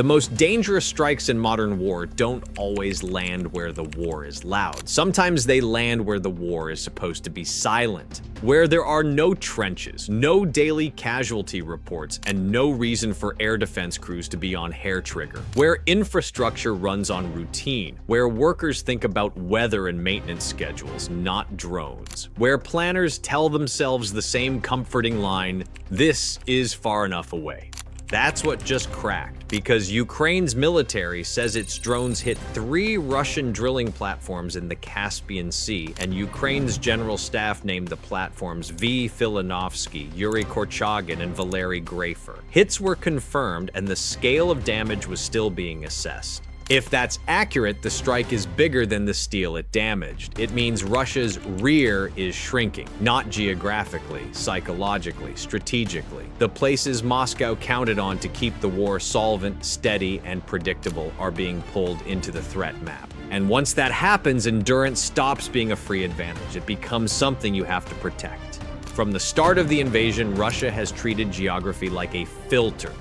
The most dangerous strikes in modern war don't always land where the war is loud. Sometimes they land where the war is supposed to be silent, where there are no trenches, no daily casualty reports, and no reason for air defense crews to be on hair trigger, where infrastructure runs on routine, where workers think about weather and maintenance schedules, not drones, where planners tell themselves the same comforting line, "This is far enough away." That's what just cracked, because Ukraine's military says its drones hit 3 Russian drilling platforms in the Caspian Sea, and Ukraine's general staff named the platforms V. Filanovsky, Yuri Korchagin, and Valery Grafer. Hits were confirmed, and the scale of damage was still being assessed. If that's accurate, the strike is bigger than the steel it damaged. It means Russia's rear is shrinking, not geographically, psychologically, strategically. The places Moscow counted on to keep the war solvent, steady, and predictable are being pulled into the threat map. And once that happens, endurance stops being a free advantage. It becomes something you have to protect. From the start of the invasion, Russia has treated geography like a filter.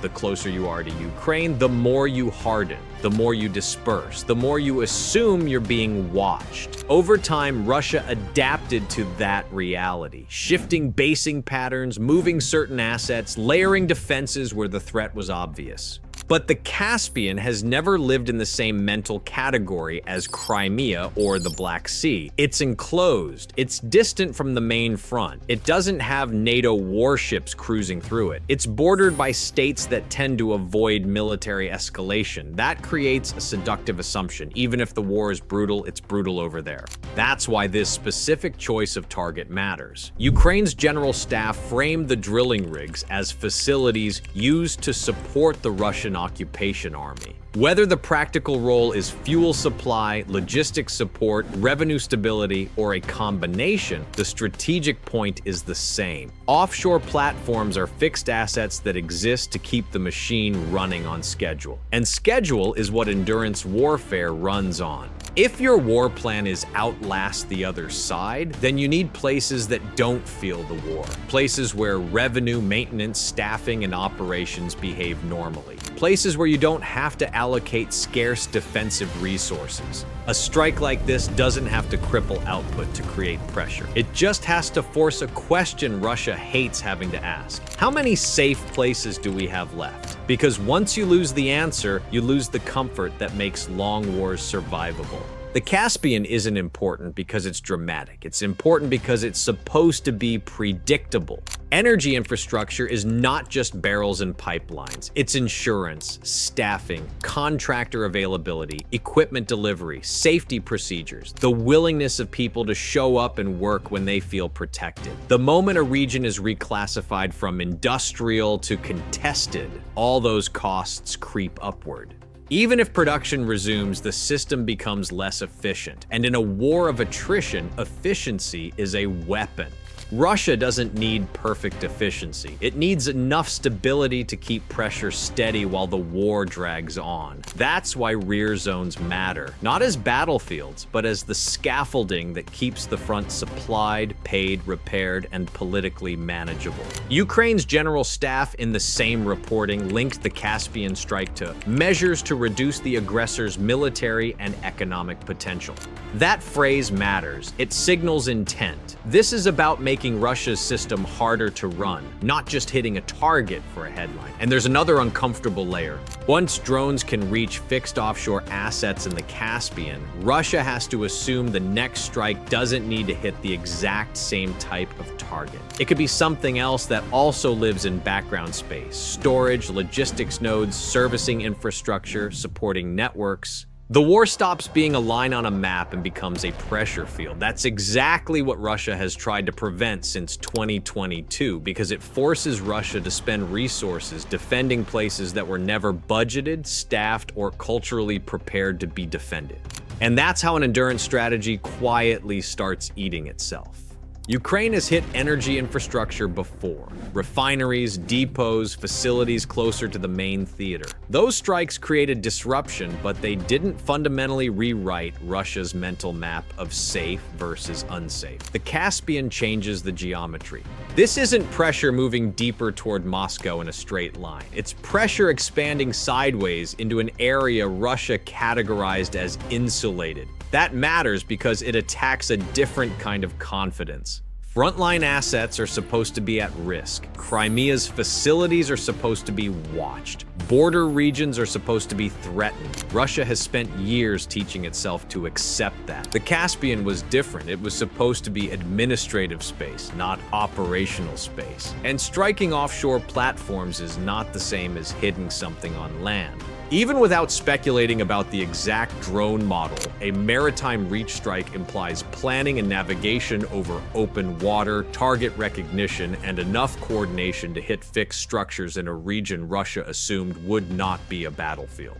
The closer you are to Ukraine, the more you harden, the more you disperse, the more you assume you're being watched. Over time, Russia adapted to that reality, shifting basing patterns, moving certain assets, layering defenses where the threat was obvious. But the Caspian has never lived in the same mental category as Crimea or the Black Sea. It's enclosed. It's distant from the main front. It doesn't have NATO warships cruising through it. It's bordered by states that tend to avoid military escalation. That creates a seductive assumption. Even if the war is brutal, it's brutal over there. That's why this specific choice of target matters. Ukraine's general staff framed the drilling rigs as facilities used to support the Russian occupation army. Whether the practical role is fuel supply, logistics support, revenue stability, or a combination, the strategic point is the same. Offshore platforms are fixed assets that exist to keep the machine running on schedule. And schedule is what endurance warfare runs on. If your war plan is outlast the other side, then you need places that don't feel the war. Places where revenue, maintenance, staffing, and operations behave normally. Places where you don't have to allocate scarce defensive resources. A strike like this doesn't have to cripple output to create pressure. It just has to force a question Russia hates having to ask. How many safe places do we have left? Because once you lose the answer, you lose the comfort that makes long wars survivable. The Caspian isn't important because it's dramatic. It's important because it's supposed to be predictable. Energy infrastructure is not just barrels and pipelines. It's insurance, staffing, contractor availability, equipment delivery, safety procedures, the willingness of people to show up and work when they feel protected. The moment a region is reclassified from industrial to contested, all those costs creep upward. Even if production resumes, the system becomes less efficient. And in a war of attrition, efficiency is a weapon. Russia doesn't need perfect efficiency. It needs enough stability to keep pressure steady while the war drags on. That's why rear zones matter, not as battlefields, but as the scaffolding that keeps the front supplied, paid, repaired, and politically manageable. Ukraine's general staff in the same reporting linked the Caspian strike to measures to reduce the aggressor's military and economic potential. That phrase matters. It signals intent. This is about making Russia's system harder to run, not just hitting a target for a headline. And there's another uncomfortable layer. Once drones can reach fixed offshore assets in the Caspian, Russia has to assume the next strike doesn't need to hit the exact same type of target. It could be something else that also lives in background space: storage, logistics nodes, servicing infrastructure, supporting networks. The war stops being a line on a map and becomes a pressure field. That's exactly what Russia has tried to prevent since 2022, because it forces Russia to spend resources defending places that were never budgeted, staffed, or culturally prepared to be defended. And that's how an endurance strategy quietly starts eating itself. Ukraine has hit energy infrastructure before. Refineries, depots, facilities closer to the main theater. Those strikes created disruption, but they didn't fundamentally rewrite Russia's mental map of safe versus unsafe. The Caspian changes the geometry. This isn't pressure moving deeper toward Moscow in a straight line. It's pressure expanding sideways into an area Russia categorized as insulated. That matters because it attacks a different kind of confidence. Frontline assets are supposed to be at risk. Crimea's facilities are supposed to be watched. Border regions are supposed to be threatened. Russia has spent years teaching itself to accept that. The Caspian was different. It was supposed to be administrative space, not operational space. And striking offshore platforms is not the same as hitting something on land. Even without speculating about the exact drone model, a maritime reach strike implies planning and navigation over open water, target recognition, and enough coordination to hit fixed structures in a region Russia assumed would not be a battlefield.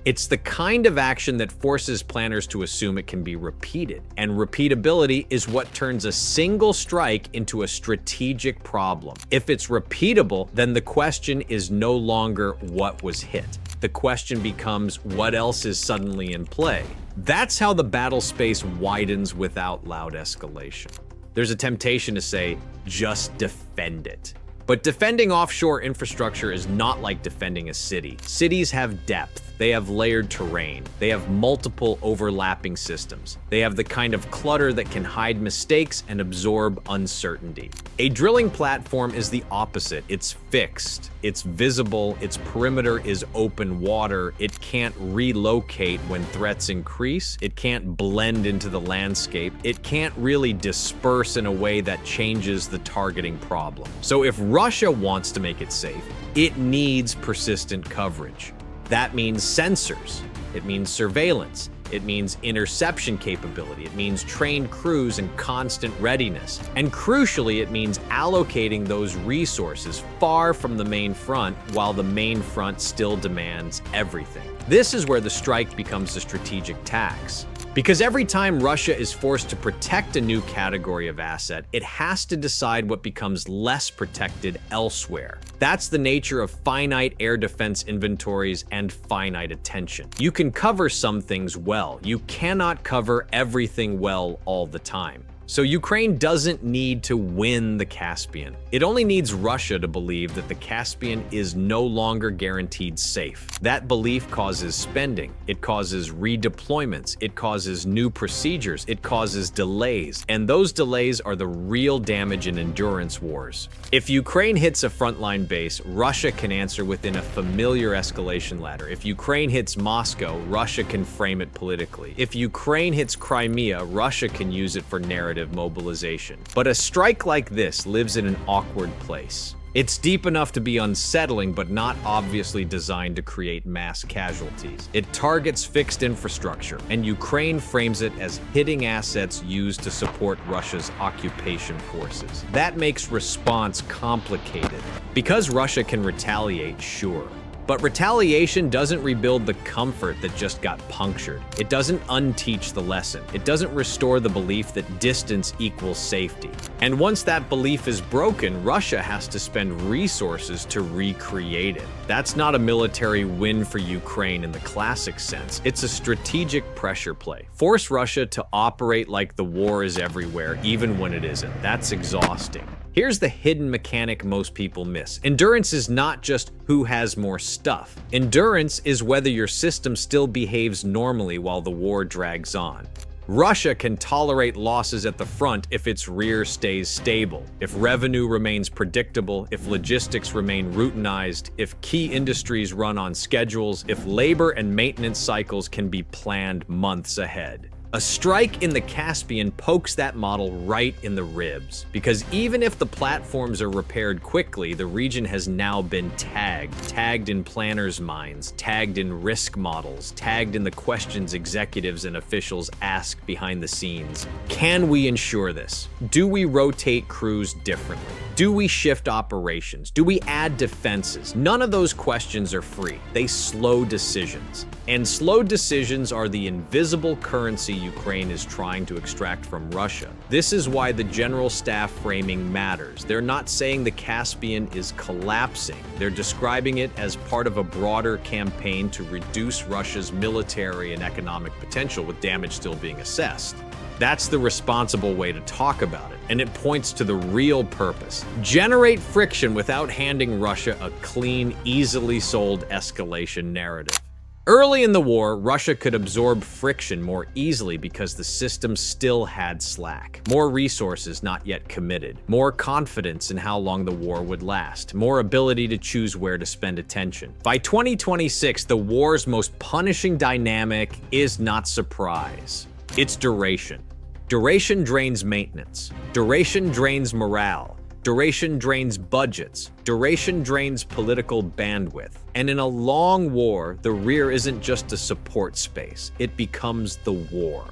It's the kind of action that forces planners to assume it can be repeated, and repeatability is what turns a single strike into a strategic problem. If it's repeatable, then the question is no longer what was hit. The question becomes what else is suddenly in play. That's how the battle space widens without loud escalation. There's a temptation to say, just defend it. But defending offshore infrastructure is not like defending a city. Cities have depth. They have layered terrain. They have multiple overlapping systems. They have the kind of clutter that can hide mistakes and absorb uncertainty. A drilling platform is the opposite. It's fixed. It's visible. Its perimeter is open water. It can't relocate when threats increase. It can't blend into the landscape. It can't really disperse in a way that changes the targeting problem. So if Russia wants to make it safe, it needs persistent coverage. That means sensors, it means surveillance, it means interception capability, it means trained crews and constant readiness. And crucially, it means allocating those resources far from the main front while the main front still demands everything. This is where the strike becomes a strategic tax. Because every time Russia is forced to protect a new category of asset, it has to decide what becomes less protected elsewhere. That's the nature of finite air defense inventories and finite attention. You can cover some things well. You cannot cover everything well all the time. So Ukraine doesn't need to win the Caspian. It only needs Russia to believe that the Caspian is no longer guaranteed safe. That belief causes spending. It causes redeployments. It causes new procedures. It causes delays. And those delays are the real damage in endurance wars. If Ukraine hits a frontline base, Russia can answer within a familiar escalation ladder. If Ukraine hits Moscow, Russia can frame it politically. If Ukraine hits Crimea, Russia can use it for narrative mobilization. But a strike like this lives in an awkward place. It's deep enough to be unsettling, but not obviously designed to create mass casualties. It targets fixed infrastructure, and Ukraine frames it as hitting assets used to support Russia's occupation forces. That makes response complicated. Because Russia can retaliate, sure. But retaliation doesn't rebuild the comfort that just got punctured. It doesn't unteach the lesson. It doesn't restore the belief that distance equals safety. And once that belief is broken, Russia has to spend resources to recreate it. That's not a military win for Ukraine in the classic sense. It's a strategic pressure play. Force Russia to operate like the war is everywhere, even when it isn't. That's exhausting. Here's the hidden mechanic most people miss. Endurance is not just who has more stuff. Endurance is whether your system still behaves normally while the war drags on. Russia can tolerate losses at the front if its rear stays stable, if revenue remains predictable, if logistics remain routinized, if key industries run on schedules, if labor and maintenance cycles can be planned months ahead. A strike in the Caspian pokes that model right in the ribs, because even if the platforms are repaired quickly, the region has now been tagged in planners' minds, tagged in risk models, tagged in the questions executives and officials ask behind the scenes. Can we ensure this? Do we rotate crews differently? Do we shift operations? Do we add defenses? None of those questions are free. They slow decisions. And slow decisions are the invisible currency Ukraine is trying to extract from Russia. This is why the general staff framing matters. They're not saying the Caspian is collapsing. They're describing it as part of a broader campaign to reduce Russia's military and economic potential, with damage still being assessed. That's the responsible way to talk about it, and it points to the real purpose. Generate friction without handing Russia a clean, easily sold escalation narrative. Early in the war, Russia could absorb friction more easily because the system still had slack. More resources not yet committed, more confidence in how long the war would last, more ability to choose where to spend attention. By 2026, the war's most punishing dynamic is not surprise. It's duration. Duration drains maintenance. Duration drains morale. Duration drains budgets. Duration drains political bandwidth. And in a long war, the rear isn't just a support space. It becomes the war.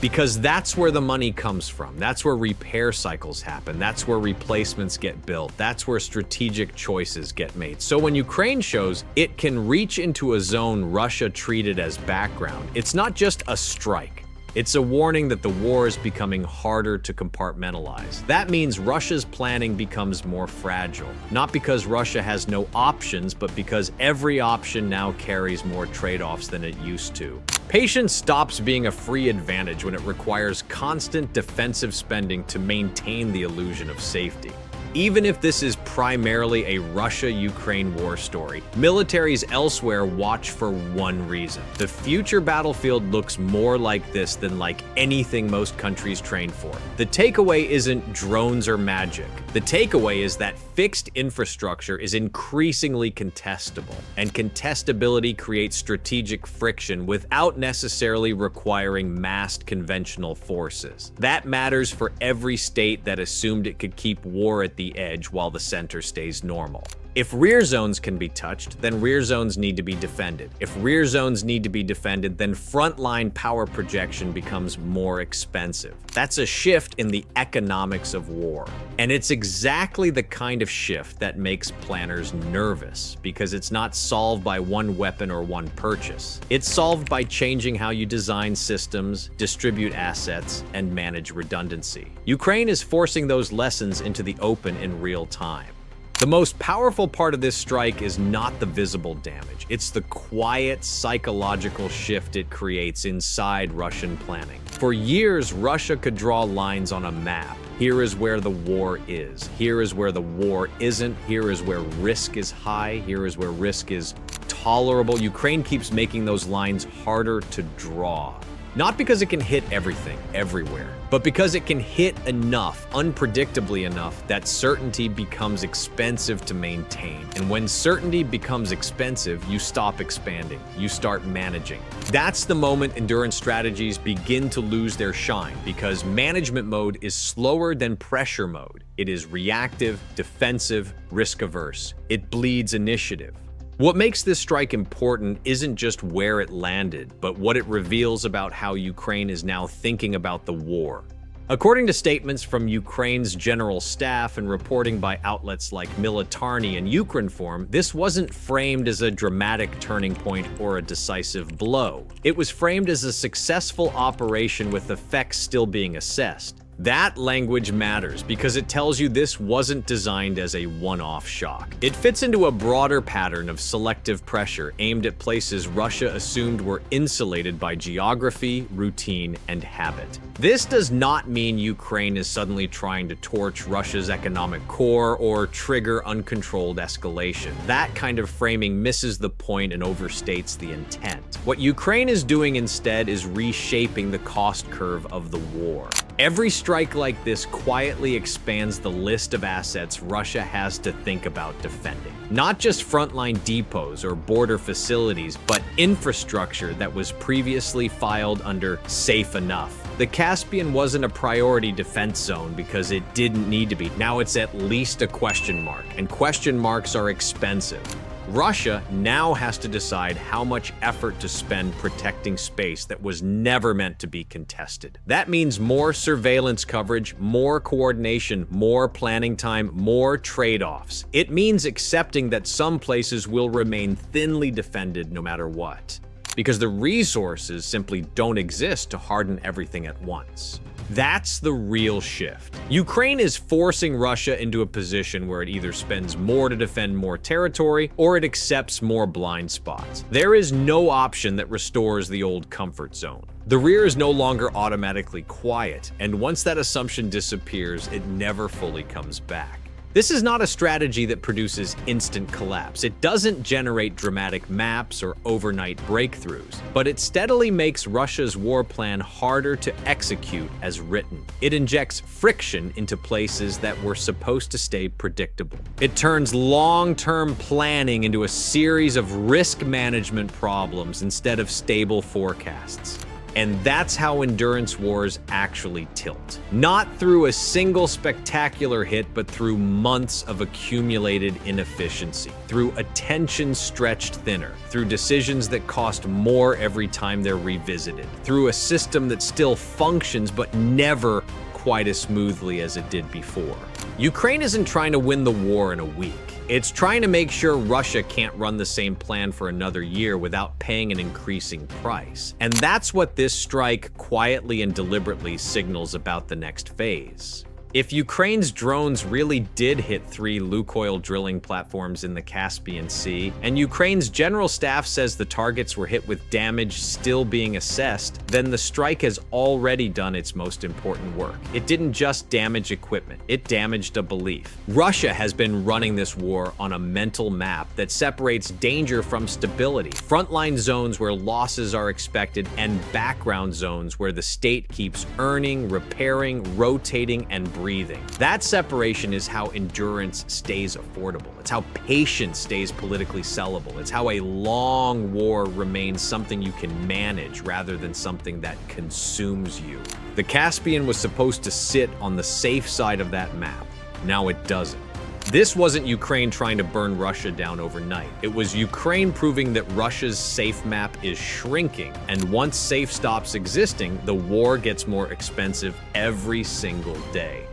Because that's where the money comes from. That's where repair cycles happen. That's where replacements get built. That's where strategic choices get made. So when Ukraine shows it can reach into a zone Russia treated as background, it's not just a strike. It's a warning that the war is becoming harder to compartmentalize. That means Russia's planning becomes more fragile, not because Russia has no options, but because every option now carries more trade-offs than it used to. Patience stops being a free advantage when it requires constant defensive spending to maintain the illusion of safety. Even if this is primarily a Russia-Ukraine war story, militaries elsewhere watch for one reason. The future battlefield looks more like this than like anything most countries train for. The takeaway isn't drones or magic. The takeaway is that fixed infrastructure is increasingly contestable, and contestability creates strategic friction without necessarily requiring massed conventional forces. That matters for every state that assumed it could keep war at the edge while the center stays normal. If rear zones can be touched, then rear zones need to be defended. If rear zones need to be defended, then frontline power projection becomes more expensive. That's a shift in the economics of war. And it's exactly the kind of shift that makes planners nervous, because it's not solved by one weapon or one purchase. It's solved by changing how you design systems, distribute assets, and manage redundancy. Ukraine is forcing those lessons into the open in real time. The most powerful part of this strike is not the visible damage. It's the quiet psychological shift it creates inside Russian planning. For years, Russia could draw lines on a map. Here is where the war is. Here is where the war isn't. Here is where risk is high. Here is where risk is tolerable. Ukraine keeps making those lines harder to draw. Not because it can hit everything, everywhere, but because it can hit enough, unpredictably enough, that certainty becomes expensive to maintain. And when certainty becomes expensive, you stop expanding, you start managing. That's the moment endurance strategies begin to lose their shine, because management mode is slower than pressure mode. It is reactive, defensive, risk-averse. It bleeds initiative. What makes this strike important isn't just where it landed, but what it reveals about how Ukraine is now thinking about the war. According to statements from Ukraine's general staff and reporting by outlets like Militarny and Ukrinform, this wasn't framed as a dramatic turning point or a decisive blow. It was framed as a successful operation with effects still being assessed. That language matters because it tells you this wasn't designed as a one-off shock. It fits into a broader pattern of selective pressure aimed at places Russia assumed were insulated by geography, routine, and habit. This does not mean Ukraine is suddenly trying to torch Russia's economic core or trigger uncontrolled escalation. That kind of framing misses the point and overstates the intent. What Ukraine is doing instead is reshaping the cost curve of the war. Every strike like this quietly expands the list of assets Russia has to think about defending. Not just frontline depots or border facilities, but infrastructure that was previously filed under safe enough. The Caspian wasn't a priority defense zone because it didn't need to be. Now it's at least a question mark, and question marks are expensive. Russia now has to decide how much effort to spend protecting space that was never meant to be contested. That means more surveillance coverage, more coordination, more planning time, more trade-offs. It means accepting that some places will remain thinly defended no matter what, because the resources simply don't exist to harden everything at once. That's the real shift. Ukraine is forcing Russia into a position where it either spends more to defend more territory or it accepts more blind spots. There is no option that restores the old comfort zone. The rear is no longer automatically quiet, and once that assumption disappears, it never fully comes back. This is not a strategy that produces instant collapse. It doesn't generate dramatic maps or overnight breakthroughs, but it steadily makes Russia's war plan harder to execute as written. It injects friction into places that were supposed to stay predictable. It turns long-term planning into a series of risk management problems instead of stable forecasts. And that's how endurance wars actually tilt. Not through a single spectacular hit, but through months of accumulated inefficiency, through attention stretched thinner, through decisions that cost more every time they're revisited, through a system that still functions but never quite as smoothly as it did before. Ukraine isn't trying to win the war in a week. It's trying to make sure Russia can't run the same plan for another year without paying an increasing price. And that's what this strike quietly and deliberately signals about the next phase. If Ukraine's drones really did hit 3 Lukoil drilling platforms in the Caspian Sea, and Ukraine's general staff says the targets were hit with damage still being assessed, then the strike has already done its most important work. It didn't just damage equipment, it damaged a belief. Russia has been running this war on a mental map that separates danger from stability, frontline zones where losses are expected, and background zones where the state keeps earning, repairing, rotating, and breathing. That separation is how endurance stays affordable. It's how patience stays politically sellable. It's how a long war remains something you can manage rather than something that consumes you. The Caspian was supposed to sit on the safe side of that map. Now it doesn't. This wasn't Ukraine trying to burn Russia down overnight. It was Ukraine proving that Russia's safe map is shrinking, and once safe stops existing, the war gets more expensive every single day.